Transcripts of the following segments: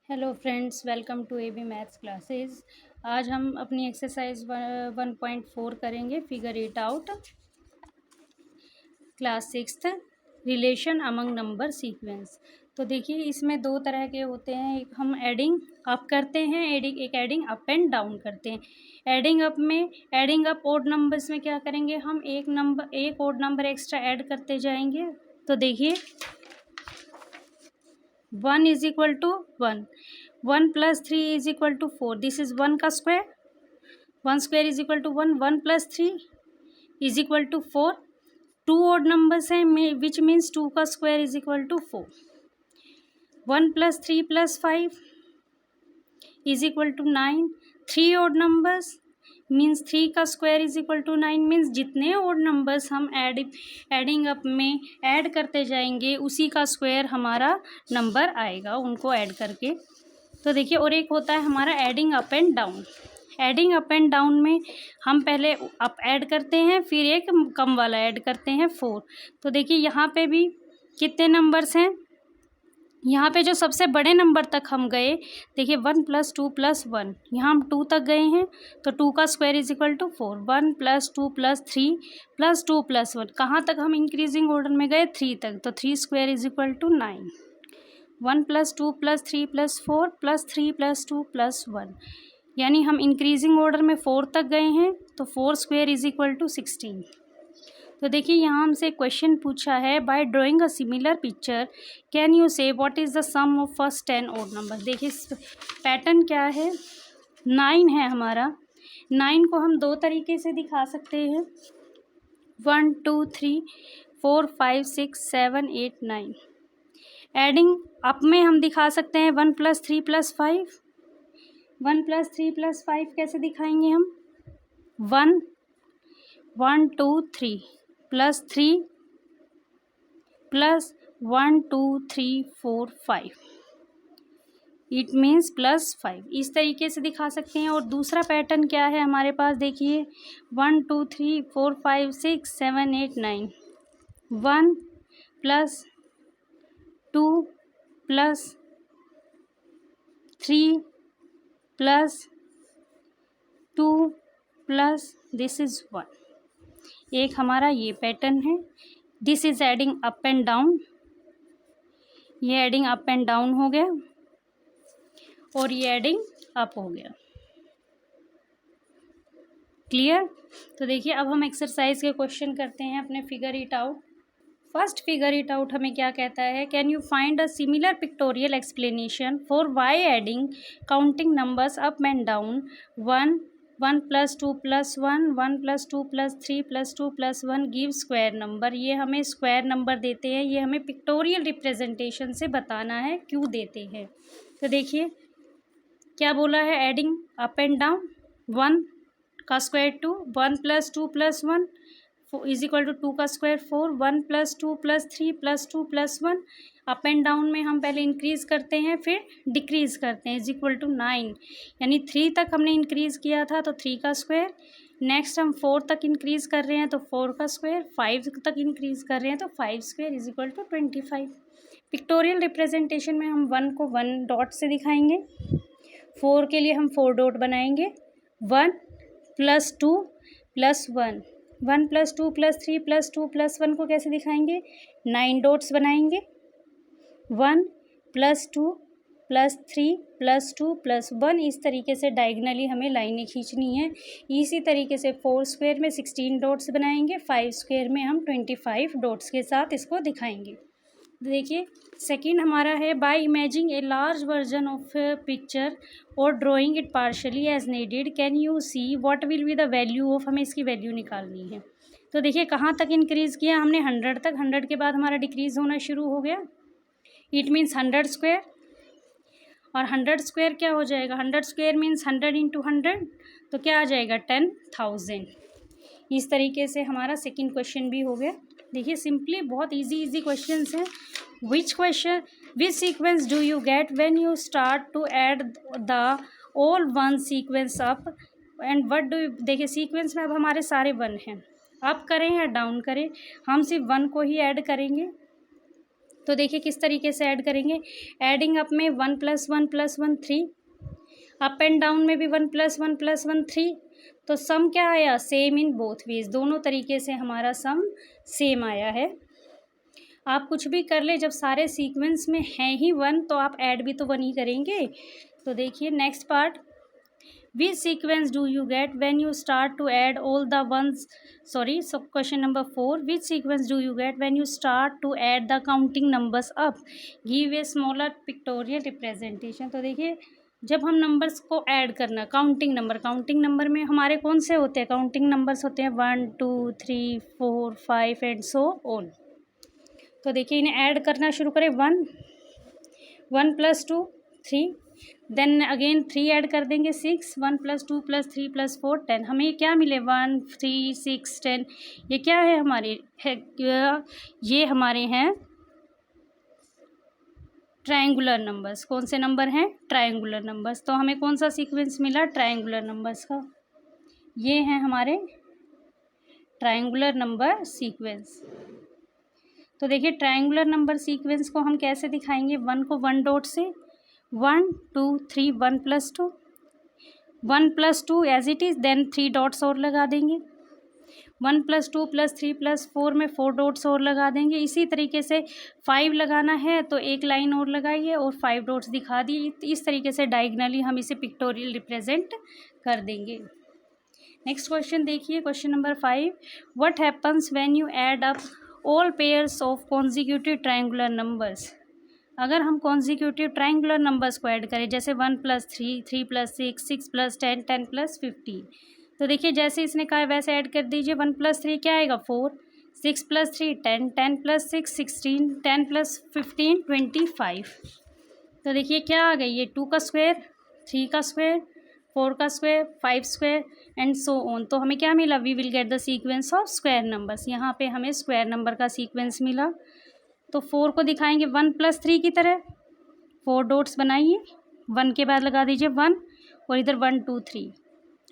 Hello friends, welcome to A B maths classes. आज हम अपनी एक्सरसाइज 1.4 करेंगे, figure it out, class sixth, relation among number sequence. तो देखिए, इसमें दो तरह के होते हैं। एक हम एडिंग अप करते हैं, एक एडिंग अप एंड डाउन करते हैं। एडिंग अप ओड नंबर्स में क्या करेंगे, हम एक ओड नंबर एक्स्ट्रा ऐड करते जाएंगे। तो देखिए, 1 is equal to 1 plus 3 is equal to 4। This is 1 का square, 1 square is equal to 1 plus 3 is equal to 4। Two odd numbers हैं, विच मीन्स 2 का square is equal to 4। 1 plus 3 plus 5 is equal to 9। Three odd numbers means 3 का square is equal to 9। Means जितने odd numbers हम adding up में add करते जाएंगे उसी का स्क्वायर हमारा नंबर आएगा, उनको ऐड करके। तो देखिए, और एक होता है हमारा adding up and down. Adding up and down में हम पहले अप ऐड करते हैं, फिर एक कम वाला ऐड करते हैं 4। तो देखिए, यहाँ पे भी कितने नंबर्स हैं, यहाँ पे जो सबसे बड़े नंबर तक हम गए, देखिए 1 प्लस 2 प्लस 1, यहाँ हम 2 तक गए हैं। तो 2 का square is equal to 4। 1 plus 2 plus 3 plus 2 plus 1, कहाँ तक हम इंक्रीजिंग ऑर्डर में गए, 3 तक। तो 3 square is equal to 9। 1 plus 2 plus 3 plus 4 plus 3 plus 2 plus 1, यानी हम इंक्रीजिंग ऑर्डर में 4 तक गए हैं। तो 4 स्क्वायर इज इक्वल टू 16। तो देखिए, यहाँ हमसे क्वेश्चन पूछा है, by drawing a similar picture can you say what is the sum of first 10 odd number. देखिए, पैटर्न क्या है, 9 है हमारा। 9 को हम दो तरीके से दिखा सकते हैं, 1 2 3 4 5 6 7 8 9। एडिंग अप में हम दिखा सकते हैं 1 प्लस 3 प्लस 5। 1 प्लस 3 प्लस 5 कैसे दिखाएंगे हम, 1 1 2 3 plus 3 plus 1 2 3 4 5, it means plus 5। इस तरीके से दिखा सकते हैं। और दूसरा पैटर्न क्या है हमारे पास, देखिए 1 2 3 4 5 6 7 8 9। 1 plus 2 plus 3 plus 2 plus this is 1। एक हमारा ये पैटर्न है। This is adding up and down, ये एडिंग अप एंड डाउन हो गया और ये एडिंग अप हो गया। क्लियर। तो देखिए, अब हम एक्सरसाइज के क्वेश्चन करते हैं अपने figure it out. First figure it out हमें क्या कहता है, can you find a similar pictorial explanation for why adding counting numbers up and down 1 plus 2 plus 1 plus 2 plus 3 plus 2 plus 1 give square number. ये हमें square number देते हैं, ये हमें पिक्टोरियल रिप्रेजेंटेशन से बताना है क्यों देते हैं। तो देखिए, क्या बोला है, एडिंग अप एंड डाउन, 1 का square 2, 1 plus 2 plus 1 is equal to 2 का square 4, 1 plus 2 plus 3 plus 2 plus 1। Up and down में हम पहले इंक्रीज करते हैं फिर डिक्रीज करते हैं, इज इक्वल टू 9। यानी 3 तक हमने इंक्रीज किया था तो 3 का स्क्वायर। नेक्स्ट हम 4 तक इंक्रीज कर रहे हैं तो 4 का स्क्वायर। 5 तक इंक्रीज कर रहे हैं तो 5 square is equal to 25। Pictorial representation में हम 1 को 1 डॉट से दिखाएंगे, 4 के लिए हम 4 डॉट बनाएंगे। 1 plus 2 plus 1 plus 2 plus 3 plus 2 plus 1 को कैसे दिखाएंगे, 9 डॉट्स बनाएंगे। 1 प्लस 2 प्लस 3 प्लस 2 प्लस 1, इस तरीके से डायगनली हमें लाइनें खींचनी है। इसी तरीके से 4 स्क्वायर में 16 डॉट्स बनाएंगे, 5 स्क्वायर में हम 25 डॉट्स के साथ इसको दिखाएंगे। देखिए, सेकंड हमारा है, by imagining a large version of picture और drawing it partially as needed can you see what will be the value of, हमें इसकी वैल्यू निकालनी है। तो देखिए, कहाँ तक इंक्रीज़ किया हमने, 100 तक। 100 के बाद हमारा डिक्रीज़ होना शुरू हो गया, इट मीन्स 100 स्क्वायर। और 100 स्क्वायर क्या हो जाएगा, 100 स्क्वायर मीन्स 100 इंटू 100, तो क्या आ जाएगा 10,000। इस तरीके से हमारा सेकंड क्वेश्चन भी हो गया। देखिए, सिंपली बहुत इजी क्वेश्चंस हैं। Which sequence do you get when you start to add the all one sequence up and what do you. देखिए, सीक्वेंस में अब हमारे सारे 1 हैं, अप करें या डाउन करें, हम सिर्फ 1 को ही ऐड करेंगे। तो देखिए किस तरीके से ऐड करेंगे। एडिंग अप में 1 + 1 + 1 3, अप एंड डाउन में भी 1 + 1 + 1 3। तो सम क्या आया, सेम इन बोथ वेज, दोनों तरीके से हमारा सम सेम आया है। आप कुछ भी कर ले, जब सारे सीक्वेंस में हैं ही 1 तो आप ऐड भी तो 1 ही करेंगे। तो देखिए next part, which sequence do you get when you start to add all the ones, sorry, so question number 4, which sequence do you get when you start to add the counting numbers up, give a smaller pictorial representation। तो देखिए जब हम numbers को add करना, counting number में हमारे कौन से होते हैं, काउंटिंग नंबर्स होते हैं 1 2 3 4 5 एंड सो ऑन। तो देखिए इन्हें ऐड करना शुरू करें, 1 + 2 3, देन अगेन 3 ऐड कर देंगे 6, 1 + 2 + 3 + 4 10। हमें क्या मिले 1 3 6 10। ये क्या है हमारे ये हमारे हैं ट्रायंगुलर नंबर्स। कौन से नंबर हैं, ट्रायंगुलर नंबर्स। तो हमें कौन सा सीक्वेंस मिला, ट्रायंगुलर नंबर्स का। ये हैं हमारे ट्रायंगुलर नंबर सीक्वेंस। तो देखिए ट्रायंगुलर नंबर सीक्वेंस को हम कैसे दिखाएंगे, 1 को 1 डॉट से, 1 2 3 1 + 2, 1 + 2 as it is, then 3 dots और लगा देंगे, 1 + 2 + 3 + 4 में 4 डॉट्स और लगा देंगे। इसी तरीके से 5 लगाना है तो एक लाइन और लगाइए और 5 डॉट्स दिखा दिए। इस तरीके से डायगनली हम इसे पिक्टोरियल रिप्रेजेंट कर देंगे। नेक्स्ट क्वेश्चन देखिए, question number 5, what happens when you add up all pairs of consecutive triangular numbers. अगर हम कॉन्जिक्यूटिव ट्रायंगुलर नंबर्स को ऐड करें, जैसे 1 + 3 3 + 6 6 + 10 10 + 15, तो देखिए जैसे इसने कहा है वैसे ऐड कर दीजिए। 1 + 3 क्या आएगा 4, 6 + 3 10 10 + 6 16 10 + 15 25। तो देखिए क्या आ गई, ये 2 का स्क्वायर, 3 का स्क्वायर, 4 का square, 5 square and so on. तो हमें क्या मिला, we will get the sequence of square numbers. यहाँ पे हमें स्क्वायर नंबर का सीक्वेंस मिला। तो 4 को दिखाएंगे 1 + 3 की तरह, 4 डॉट्स बनाइए, 1 के बाद लगा दीजिए 1 और इधर 1 2 3,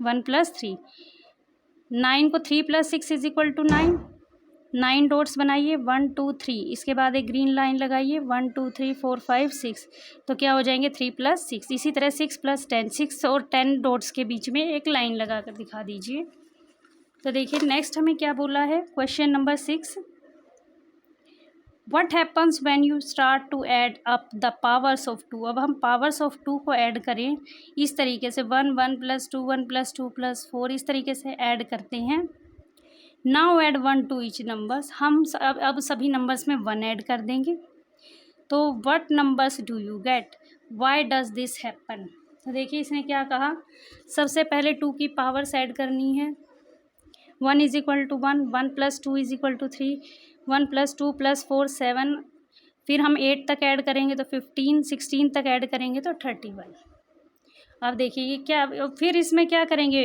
1 + 3। 9 को 3 + 6 = 9, 9 डॉट्स बनाइए, 1 2 3, इसके बाद एक ग्रीन लाइन लगाइए, 1 2 3 4 5 6, तो क्या हो जाएंगे 3 + 6। इसी तरह 6 + 10, 6 और 10 डॉट्स के बीच में एक लाइन लगा कर दिखा दीजिए। तो देखिए नेक्स्ट हमें क्या बोला है, question number 6, what happens when you start to add up the powers of 2। अब हम पावर्स ऑफ 2 को ऐड करें इस तरीके से, 1 1 + 2 1 + 2 + 4, इस तरीके से ऐड करते हैं। Now add 1 to each numbers, हम अब सभी नंबर्स में 1 ऐड कर देंगे। तो what numbers do you gate, why does this happen. तो देखिए इसने क्या कहा, सबसे पहले 2 की पावर्स ऐड करनी है। 1 = 1, 1 + 2 = 3, 1 + 2 + 4 7, फिर हम 8 तक ऐड करेंगे तो 15, 16 तक ऐड करेंगे तो 31। अब देखिए ये क्या, फिर इसमें क्या करेंगे,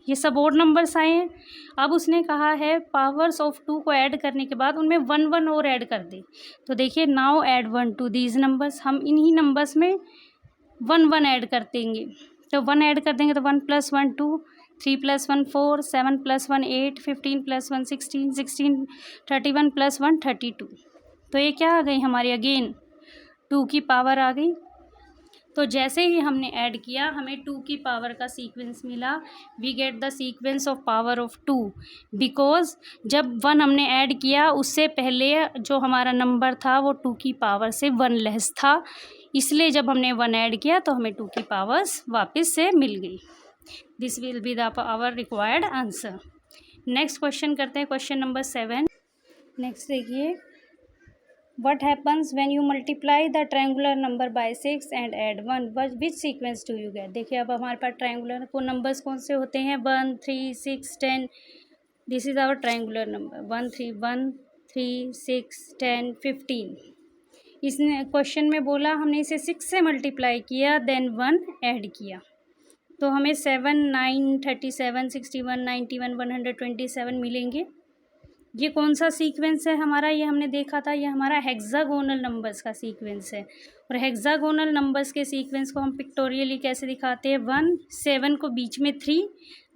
ये सब और नंबर्स आए हैं। अब उसने कहा है पावर्स ऑफ 2 को ऐड करने के बाद उनमें 1 1 और ऐड कर दे। तो देखिए now add 1 to these numbers, हम इन्हीं नंबर्स में 1 1 ऐड कर देंगे। तो 1 ऐड कर देंगे तो 1 + 1 2, 3 + 1 4, 7 + 1 8, 15 + 1 16, 16 31 + 1 32। तो ये क्या आ गई हमारी, अगेन 2 की पावर आ गई। तो जैसे ही हमने ऐड किया हमें 2 की पावर का सीक्वेंस मिला, we get the sequence of power of 2, because जब 1 हमने ऐड किया उससे पहले जो हमारा नंबर था वो 2 की पावर से 1 लेस था, इसलिए जब हमने 1 ऐड किया तो हमें 2 की पावर्स वापस से मिल गई। This will be the our required answer. Next question करते हैं, क्वेश्चन नंबर 7। नेक्स्ट देखिए, what happens when you multiply the triangular number by 6 and add 1, which sequence do you get। देखिए अब हमारे पास ट्रायंगुलर को नंबर्स कौन से होते हैं, 1 3 6 10, this is our triangular number 1 3 6 10 15। इसने क्वेश्चन में बोला हमने इसे 6 से मल्टीप्लाई किया देन 1 ऐड किया, तो हमें 7 9 37 61 91 127 मिलेंगे। ये कौन सा सीक्वेंस है हमारा, ये हमने देखा था, ये हमारा हेक्सागोनल नंबर्स का सीक्वेंस है। और हेक्सागोनल नंबर्स के सीक्वेंस को हम पिक्टोरियली कैसे दिखाते हैं, 1 7 को बीच में 3,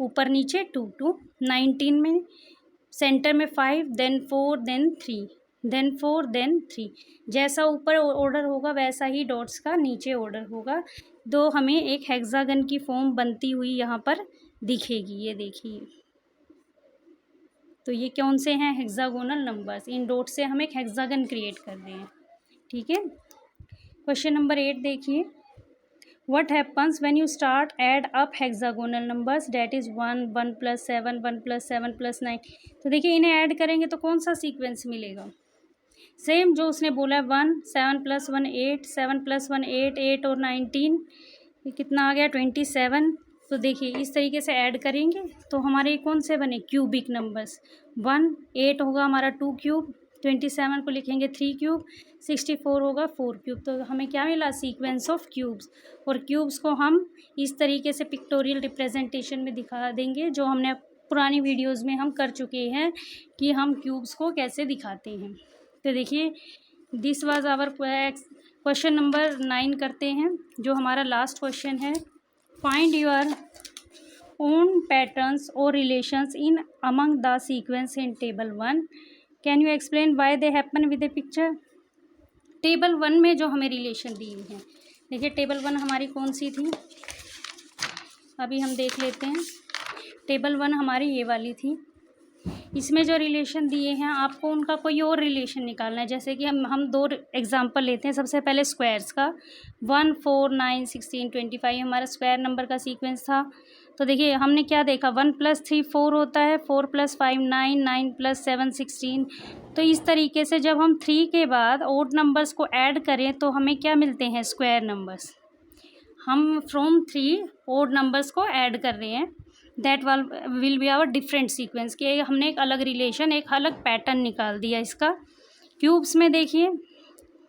ऊपर नीचे 2 2, 19 में सेंटर में 5 देन 4 देन 3, देन 4, देन 3। जैसा ऊपर ऑर्डर होगा वैसा ही डॉट्स का नीचे ऑर्डर होगा। तो हमें एक हेक्सागन की फॉर्म बनती हुई यहाँ पर दिखेगी, ये देखिए। तो ये कौन से हैं? Hexagonal numbers. इन डॉट से हम एक हेक्सागन क्रिएट कर रहे हैं, ठीक है। क्वेश्चन नंबर 8 देखिए, what happens when you start add up hexagonal numbers, that is 1 1 plus 7 1 plus 7 plus 9। तो देखिए इन्हें ऐड करेंगे तो कौन सा सीक्वेंस मिलेगा? सेम जो उसने बोला है, 1 7 प्लस 1 8 7 प्लस 1 8 8 और 19, ये कितना आ गया? 27। तो देखिए इस तरीके से ऐड करेंगे तो हमारे कौन से बने? Cubic numbers. 1 8 होगा हमारा 2 क्यूब, 27 को लिखेंगे 3 क्यूब, 64 होगा 4 क्यूब। तो हमें क्या मिला? Sequence of cubes. और क्यूब्स को हम इस तरीके से पिक्टोरियल रिप्रेजेंटेशन में दिखा देंगे, जो हमने पुरानी वीडियोज़ में हम कर चुके हैं कि हम क्यूब्स को कैसे दिखाते हैं। तो देखिए this was our question number 9 करते हैं, जो हमारा लास्ट क्वेश्चन है। फाइंड योर ओन पैटर्न्स और relations in among the sequence in table 1। Can you explain why they happen with a picture. Table 1 में जो हमें रिलेशन दी हुई है, देखिए टेबल 1 हमारी कौन सी थी, अभी हम देख लेते हैं। टेबल 1 हमारी ये वाली थी। इसमें जो रिलेशन दिए हैं आपको उनका कोई और रिलेशन निकालना है। जैसे कि हम दो एग्जांपल लेते हैं। सबसे पहले स्क्वायर्स का, 1 4 9 16 25 हमारा स्क्वायर नंबर का सीक्वेंस था। तो देखिए हमने क्या देखा, 1 + 3 4 होता है, 4 + 5 9 9 + 7 16। तो इस तरीके से जब हम 3 के बाद ओड नंबर्स को ऐड करें तो हमें क्या मिलते हैं? Square numbers. हम फ्रॉम 3 ओड नंबर्स को ऐड कर रहे हैं, that will be our different sequence. कि हमने एक अलग रिलेशन, एक अलग पैटर्न निकाल दिया इसका। क्यूब्स में देखिए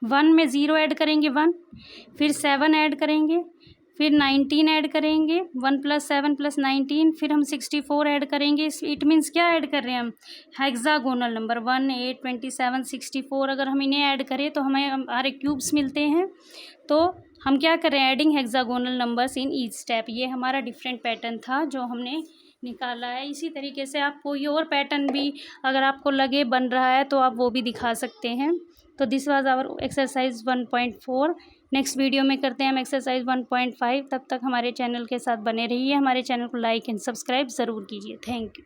1 में 0 ऐड करेंगे 1, फिर 7 ऐड करेंगे, फिर 19 ऐड करेंगे, 1 + 7 + 19, फिर हम 64 ऐड करेंगे। इट मीन्स क्या ऐड कर रहे हैं हम? Hexagonal number 1 8 27 64। अगर हम इन्हें ऐड करें तो हमें हमारे क्यूब्स मिलते हैं। तो हम क्या कर रहे हैं? Adding hexagonal numbers in each step. ये हमारा डिफरेंट पैटर्न था जो हमने निकाला है। इसी तरीके से आप कोई और पैटर्न भी अगर आपको लगे बन रहा है तो आप वो भी दिखा सकते हैं। तो this was our exercise 1.4। Next video में करते हैं हम एक्सरसाइज 1.5। तब तक हमारे चैनल के साथ बने रहिए। हमारे चैनल को लाइक एंड सब्सक्राइब ज़रूर कीजिए। Thank you.